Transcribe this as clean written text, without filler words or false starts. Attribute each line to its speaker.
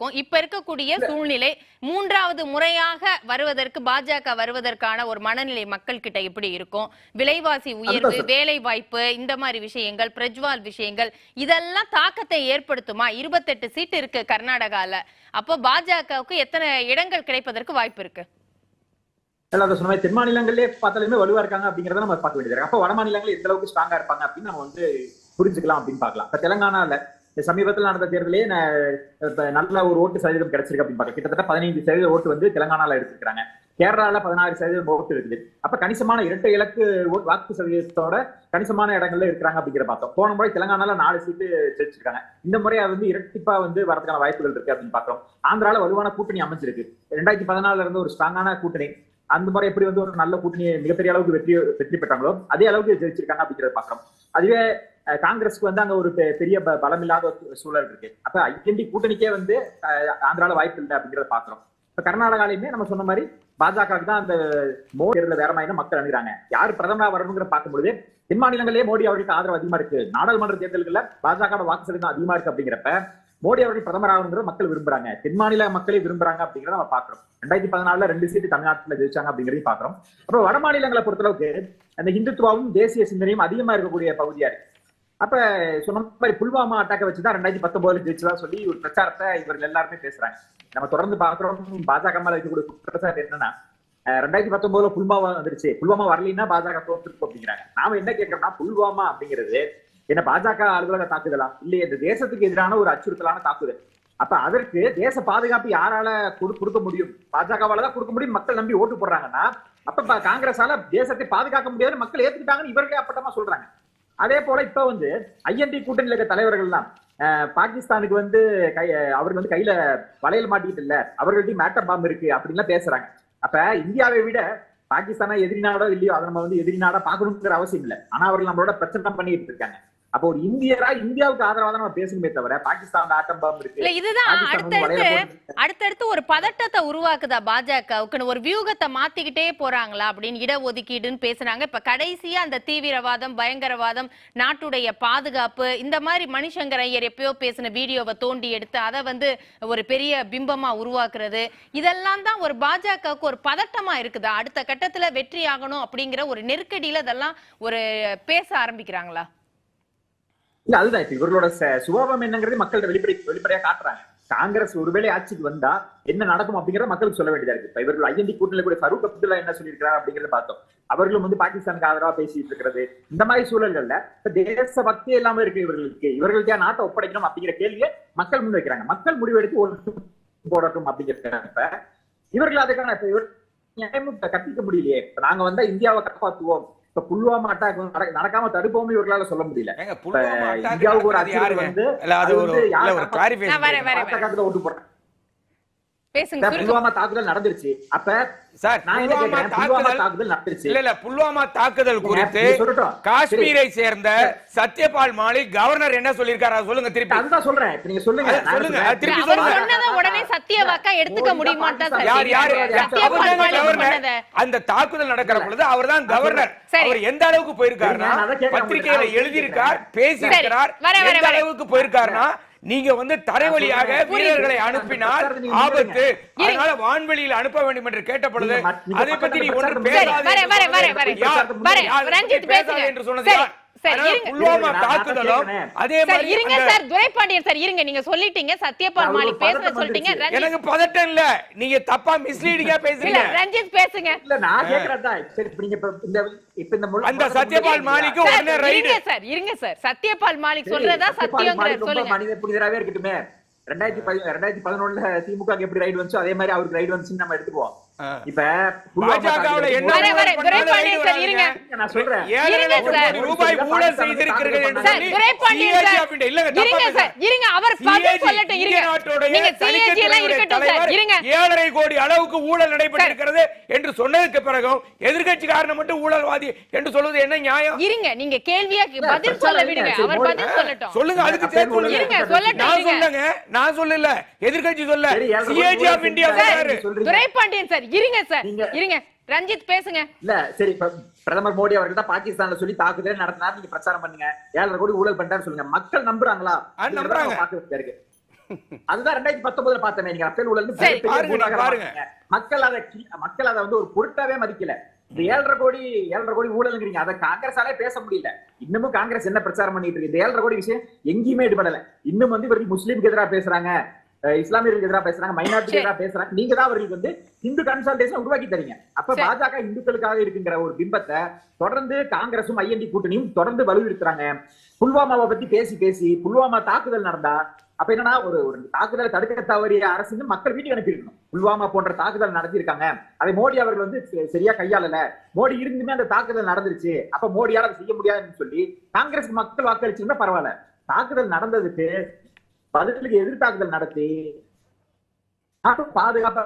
Speaker 1: இப்ப இருக்கக்கூடிய சூழ்நிலை மூன்றாவது முறையாக வருவதற்கு பாஜக வருவதற்கான ஒரு மனநிலை மக்கள் கிட்ட எப்படி இருக்கும்? விலைவாசி உயர்வு, வேலை வாய்ப்பு, இந்த மாதிரி விஷயங்கள், பிரஜ்வால் விஷயங்கள் இதெல்லாம் தாக்கத்தை ஏற்படுத்துமா? 28 சீட் இருக்கு கர்நாடகால. அப்போ பாஜகவுக்கு எத்தனை இடங்கள் கிடைப்பதற்கு வாய்ப்பு இருக்கு?
Speaker 2: தென் மாநிலங்களே பார்த்தாலுமே வலுவா இருக்காங்க அப்படிங்கறத நம்ம பார்க்க வேண்டியது இருக்கு. அப்ப வட மாநிலங்கள் எந்த அளவுக்கு ஸ்ட்ராங்கா இருப்பாங்க அப்படின்னு நம்ம புரிஞ்சுக்கலாம் அப்படின்னு பார்க்கலாம். இப்ப தெலங்கானால சமீபத்தில் நடந்த தேர்தலே நல்ல ஒரு ஓட்டு சதவீதம் கிடைச்சிருக்கு அப்படின்னு பார்க்கலாம். கிட்டத்தட்ட 15% ஓட்டு தெலங்கானால எடுத்துக்கிறாங்க. கேரளால 16% ஓட்டு இருக்குது. அப்ப கணிசமான இரட்டை இலக்கு வாக்கு சதவீதத்தோட கணிசமான இடங்கள்ல இருக்கிறாங்க அப்படிங்கிற பார்த்தோம். போன முறை தெலங்கானால 4 சீட்டு ஜெயிச்சிருக்காங்க. இந்த முறை இரட்டிப்பா வரதுக்கான வாய்ப்புகள் இருக்கு அப்படின்னு பாக்குறோம். ஆந்திரால வலுவான கூட்டணி அமைஞ்சிருக்கு. 2014 இருந்த ஒரு ஸ்ட்ராங்கான கூட்டணி அந்த முறை எப்படி ஒரு நல்ல கூட்டணி மிகப்பெரிய அளவுக்கு வெற்றி பெற்றாங்களோ அதே அளவுக்கு ஜெயிச்சிருக்காங்க அப்படிங்கிறத பாக்குறோம். அதுவே காங்கிரஸ்க்கு அங்க ஒரு பெரிய பலம் இல்லாத சூழல் இருக்கு. அப்ப ஐஎன்டி கூட்டணிக்கே ஆந்திரால வாய்ப்பு இல்லை அப்படிங்கிறத பாக்குறோம். இப்ப கர்நாடகாலையுமே நம்ம சொன்ன மாதிரி பாஜகவுக்கு தான் அந்த மோடி வேற மாதிரி மக்கள் அணுகிறாங்க. யார் பிரதமரா வரணுங்கிற பார்க்கும்போது தென் மாநிலங்களே மோடி அவர்களுக்கு ஆதரவு அதிகமா இருக்கு. நாடாளுமன்ற தேர்தல்கள்ல பாஜக வாக்கு சதவீதம் அதிகமா இருக்கு அப்படிங்கிறப்ப மோடி அவர்கள் பிரதமர் ஆகணுங்கிற மக்கள் விரும்புறாங்க. தென் மாநில மக்களே விரும்புறாங்க அப்படிங்கிறத நம்ம பாக்குறோம். 2014 2 சீட்டு தமிழ்நாட்டில் ஜெயிச்சாங்க அப்படிங்கிறதையும் பாக்குறோம். அப்புறம் வட மாநிலங்களை பொறுத்தளவுக்கு அந்த இந்துத்துவாவும் தேசிய சிந்தனையும் அதிகமா இருக்கக்கூடிய பகுதியா இருக்கு. அப்ப சொன்ன மாதிரி புல்வாமா அட்டாக்கை வச்சுதான் 2019 ஜெயிச்சதா சொல்லி ஒரு பிரச்சாரத்தை இவர்கள் எல்லாருமே பேசுறாங்க. நம்ம தொடர்ந்து பாக்குறோம். பாஜக மேல இருக்கக்கூடிய குற்றச்சாட்டு என்னன்னா 2019 புல்வாமா வந்துருச்சு, புல்வாமா வரலைன்னா பாஜக தோற்றுக்கும் அப்படிங்கிறாங்க. நாம என்ன கேட்கறோம்னா புல்வாமா அப்படிங்கிறது என்ன பாஜக அலுவலக தாக்குதலா இல்லையே? இந்த தேசத்துக்கு எதிரான ஒரு அச்சுறுத்தலான தாக்குதல். அப்ப அதற்கு தேச பாதுகாப்பு யாரால கொடுக்க முடியும்? பாஜகவால தான் கொடுக்க முடியும். மக்கள் நம்பி ஓட்டு போடுறாங்கன்னா அப்ப காங்கிரஸால தேசத்தை பாதுகாக்க முடியாதுன்னு மக்கள் ஏத்துக்கிட்டாங்கன்னு இவர்களே அப்பட்டமா சொல்றாங்க. அதே போல இப்ப ஐஎன்டி கூட்டணியில் இருக்க தலைவர்கள் தான் பாகிஸ்தானுக்கு அவர்கள் கையில வளையல் மாட்டிக்கிட்டு இல்ல, அவர்கள்ட்டையும் மேட்டர் பாம்பு இருக்கு அப்படின்லாம் பேசுறாங்க. அப்ப இந்தியாவை விட பாகிஸ்தானா எதிரி நாடோ இல்லையோ அதை நம்ம எதிரி நாடா பாக்கணுங்கிற அவசியம் இல்லை. ஆனா அவர்கள் நம்மளோட பிரச்சனை பண்ணிட்டு இருக்காங்க. அப்போ ஒரு இந்தியரா இந்தியாவுக்கு ஆதரவா தான் நம்ம பேசணுமே தவிர பாகிஸ்தான் ஆட்டம் பாம்பு இருக்கு.
Speaker 1: இதுதான் அடுத்தடுத்து ஒரு பதட்டத்தை உருவாக்குதா பாஜகவுக்கு? ஒரு வியூகத்தை மாத்திக்கிட்டே போறாங்களா அப்படின்னு இடஒதுக்கீடுன்னு பேசுறாங்க. இப்ப கடைசியா அந்த தீவிரவாதம், பயங்கரவாதம், நாட்டுடைய பாதுகாப்பு, இந்த மாதிரி மணிசங்கர் ஐயர் எப்பயோ பேசின வீடியோவை தோண்டி எடுத்து அதை ஒரு பெரிய பிம்பமா உருவாக்குறது, இதெல்லாம் தான் ஒரு பாஜகவுக்கு ஒரு பதட்டமா இருக்குதா? அடுத்த கட்டத்துல வெற்றி ஆகணும் அப்படிங்கிற ஒரு நெருக்கடியில இதெல்லாம் ஒரு பேச ஆரம்பிக்கிறாங்களா?
Speaker 2: இல்ல அதுதான் இப்ப இவர்களோட சுபாவம் என்னங்கிறது மக்கள்கிட்ட வெளிப்படையா காட்டுறாங்க. காங்கிரஸ் ஒருவேளை ஆட்சிக்கு வந்தா என்ன நடக்கும் அப்படிங்கறத மக்களுக்கு சொல்ல வேண்டியதா இருக்கு. இப்ப இவர்கள் ஐஎன்டி கூட்டணியில கூட ஃபரூக் அப்துல்லா என்ன சொல்லியிருக்கிறார் அப்படிங்கறத பார்த்தோம். அவர்களும் பாகிஸ்தானுக்கு ஆதரவா பேசிட்டு இருக்கிறது. இந்த மாதிரி சூழல்கள்ல தேச பக்தி இல்லாம இருக்கு இவர்களுக்கு நாட்டை ஒப்படைக்கணும் அப்படிங்கிற கேள்வியை மக்கள் முன் வைக்கிறாங்க. மக்கள் முடிவெடுத்து ஓட்டு போடட்டும் அப்படிங்கிறப்ப இவர்கள் அதுக்கான கற்பிக்க முடியலையே. நாங்க இந்தியாவை காப்பாற்றுவோம், புல்வாமா அட்டாக் நடக்காம தடுப்போம் இவர்களால சொல்ல முடியல. இந்தியாவுக்கு ஒரு ஓட்டு போடுறேன். புல்வாமா தாக்குதல் நடந்துருச்சு. அப்ப
Speaker 3: புல்வாமா தாக்குதல் குறித்து காஷ்மீரை சேர்ந்த சத்யபால் மாலிக் கவர்னர் என்ன சொல்லிருக்காரு சொல்லுங்க. திருப்பி அதுதான் சொல்றேன். நீங்க சொல்லுங்க திருப்பி சொல்லுங்க.
Speaker 1: உடனே சத்தியவாக்கா எடுத்துக்க முடியுமா?
Speaker 3: அந்த தாக்குதல் நடக்கிற பொழுது அவர் தான் கவர்னர். அவர் எந்த அளவுக்கு போயிருக்காருன்னா பத்திரிகையில எழுதியிருக்கார், பேசியிருக்கிறார். எந்த அளவுக்கு போயிருக்காருன்னா நீங்க தரை வழியாக வீரர்களை அனுப்பினால் ஆபத்து, அதனால வான்வெளியில் அனுப்ப வேண்டும் என்று கேட்ட பொழுது அதை பத்தி நீ ஒன்று பேசாதே என்று சொன்னது. புல்வாமா தாக்குதலும் அதே மாதிரி
Speaker 1: இருங்க சார், துரைபாண்டியன் சார் இருங்க. நீங்க சொல்லிட்டீங்க சத்யபால் மாலிக் பேச சொல்லிட்டீங்க.
Speaker 3: எனக்கு பதட்டம் இல்ல, நீங்க தப்பா மிஸ்லீடிங்கா பேசுறீங்க.
Speaker 1: ரஞ்சித் பேசுங்க.
Speaker 2: இல்ல நான் கேக்குறதா சரி இப்ப இந்த
Speaker 3: அந்த சத்யபால் மாலிக் உடனே ரைட்
Speaker 1: இருங்க சார், சத்யபால் மாலிக் சொல்றதா சத்தியம்ங்கற சொல்லுங்க.
Speaker 2: மனித புனிதராவே இருக்கட்டுமே. 2011 திமுக எப்படி ரைட் வந்துச்சோ அதே மாதிரி அவருக்கு ரைட் வந்துச்சுன்னு நம்ம எடுத்துக்குவோம். இப்ப
Speaker 3: பாஜகவுல என்ன
Speaker 2: நான் சொல்றேன்
Speaker 3: ரூபாய் ஊழல் செய்திருக்கிறீர்கள் என்று சொல்லி
Speaker 1: இருங்க அவர் பதில் சொல்லட்டும். இருங்க
Speaker 3: 7.5 கோடி அளவுக்கு ஊழல் நடைபெற்றிருக்கிறது என்று சொன்னதுக்கு பிறகும் எதிர்க்கட்சிக்காரன் மட்டும் ஊழல்வாதி என்று சொல்வது என்ன நியாயம்?
Speaker 1: இருங்க நீங்க கேள்வியா பதில் சொல்ல விடுங்க. அவர் பதில் சொல்லட்டும்.
Speaker 3: சொல்லுங்க, அதுக்கு சேர்த்து சொல்லுங்க.
Speaker 1: இருங்க சொல்லட்டும்.
Speaker 3: சொல்லுங்க, நான் சொல்லல, எதிர்க்கட்சி சொல்ல. CAG of India
Speaker 1: Duraipandian sir இருங்க சார், இருங்க ரஞ்சித் பேசுங்க.
Speaker 2: இல்ல சரி, பிரதமர் மோடி அவர்கள் தான் பாகிஸ்தான்ல சொல்லி தாக்குதல் நடத்தினார், நீங்க பிரச்சாரம் பண்ணுங்க. 7.5 கோடி ஊழல் பண்ணிட்டான்னு சொல்லுங்க. மக்கள் நம்புறாங்களா?
Speaker 3: நம்புறாங்க.
Speaker 2: அதுதான் 2019 பார்த்தமே. நீங்க ரஃபேல் ஊழல் மக்கள் அதை வந்து ஒரு பொருட்டாவே மதிக்கல. இந்த 7.5 கோடி ஊழல்ங்கிறீங்க, அதை காங்கிரஸாலே பேச முடியல. இன்னமும் காங்கிரஸ் என்ன பிரச்சாரம் பண்ணிட்டு இருக்கு? இந்த 7.5 கோடி விஷயம் எங்கேயுமே எடுபடல. இன்னும் வந்து இவர்கள் முஸ்லீமுக்கு எதிராக பேசுறாங்க, இஸ்லாமியர்களுக்கு எதிராக பேசுறாங்க, மைனாரிட்டிக்கு எதிராக பேசுறாங்க. நீங்க தான் அவர்களுக்கு வந்து இந்து கன்சல்டேஷன் உருவாக்கி தரீங்க. அப்ப பாஜக இந்துக்களுக்காக இருக்குங்கிற ஒரு பிம்பத்தை தொடர்ந்து காங்கிரசும் ஐஎன்டி கூட்டணியும் தொடர்ந்து வலுவிருக்கிறாங்க. புல்வாமாவை பத்தி பேசி புல்வாமா தாக்குதல் நடந்தா அப்ப என்னன்னா ஒரு தாக்குதலை தடுக்க தவறிய அரசு மக்கள் வீட்டுக்கு அனுப்பியிருக்கணும். புல்வாமா போன்ற தாக்குதல் நடத்திருக்காங்க, அதை மோடி அவர்கள் வந்து சரியா கையாளல. மோடி இருந்துமே அந்த தாக்குதல் நடந்துருச்சு, அப்ப மோடியால அதை செய்ய முடியாதுன்னு சொல்லி காங்கிரஸ் மக்கள் வாக்களிச்சிருந்தா பரவாயில்ல. தாக்குதல் நடந்ததுக்கு பதிலுக்கு எதிர் தாக்குதல் நடத்தி பாதுகாப்பா